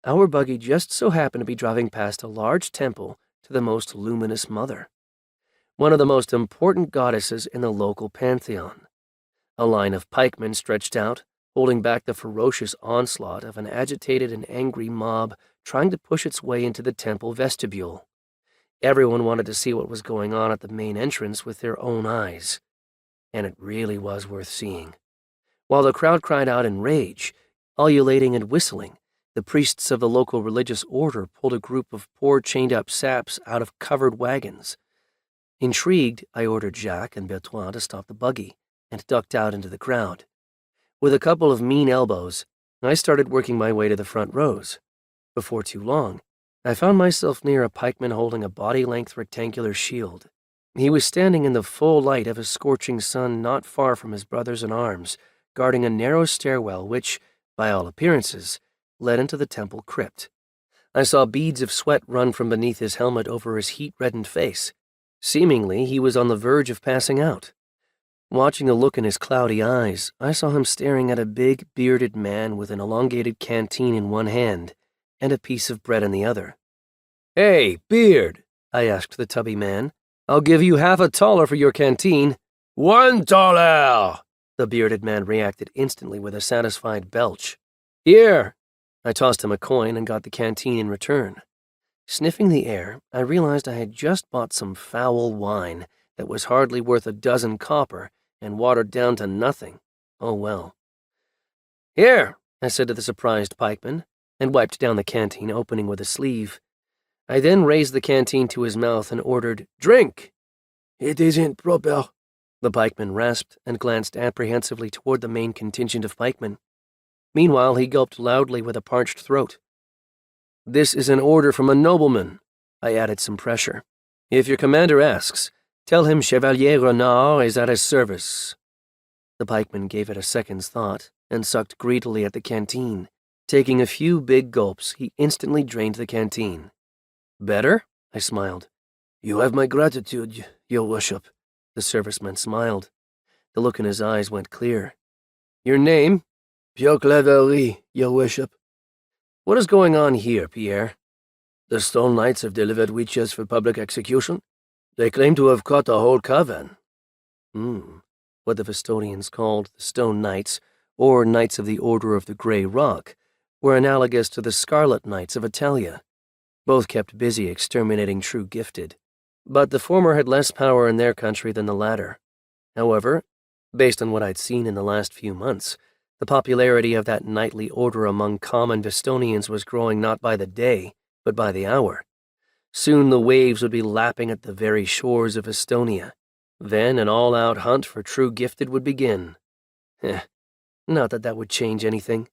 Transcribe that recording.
our buggy just so happened to be driving past a large temple to the most luminous mother, one of the most important goddesses in the local pantheon. A line of pikemen stretched out, holding back the ferocious onslaught of an agitated and angry mob trying to push its way into the temple vestibule. Everyone wanted to see what was going on at the main entrance with their own eyes, and it really was worth seeing. While the crowd cried out in rage, ululating and whistling, the priests of the local religious order pulled a group of poor chained-up saps out of covered wagons. Intrigued, I ordered Jacques and Bertrand to stop the buggy and ducked out into the crowd. With a couple of mean elbows, I started working my way to the front rows. Before too long, I found myself near a pikeman holding a body-length rectangular shield. He was standing in the full light of a scorching sun not far from his brothers in arms, guarding a narrow stairwell which, by all appearances, led into the temple crypt. I saw beads of sweat run from beneath his helmet over his heat-reddened face. Seemingly, he was on the verge of passing out. Watching the look in his cloudy eyes, I saw him staring at a big, bearded man with an elongated canteen in one hand and a piece of bread in the other. "Hey, Beard," I asked the tubby man, "I'll give you half a $1 for your canteen." $1, the bearded man reacted instantly with a satisfied belch. "Here." I tossed him a coin and got the canteen in return. Sniffing the air, I realized I had just bought some foul wine that was hardly worth a dozen copper and watered down to nothing. Oh well. "Here," I said to the surprised pikeman, and wiped down the canteen opening with a sleeve. I then raised the canteen to his mouth and ordered, "Drink!" "It isn't proper," the pikeman rasped and glanced apprehensively toward the main contingent of pikemen. Meanwhile, he gulped loudly with a parched throat. "This is an order from a nobleman," I added some pressure. "If your commander asks, tell him Chevalier Renard is at his service." The pikeman gave it a second's thought and sucked greedily at the canteen. Taking a few big gulps, he instantly drained the canteen. "Better?" I smiled. "You have my gratitude, your worship." The serviceman smiled. The look in his eyes went clear. "Your name?" "Pierre Claverie, your worship." "What is going on here, Pierre?" "The Stone Knights have delivered witches for public execution. They claim to have caught a whole coven." What the Vistonians called the Stone Knights, or Knights of the Order of the Grey Rock, were analogous to the Scarlet Knights of Italia. Both kept busy exterminating true gifted, but the former had less power in their country than the latter. However, based on what I'd seen in the last few months, the popularity of that knightly order among common Vistonians was growing not by the day, but by the hour. Soon the waves would be lapping at the very shores of Estonia. Then an all-out hunt for true gifted would begin. Not that that would change anything.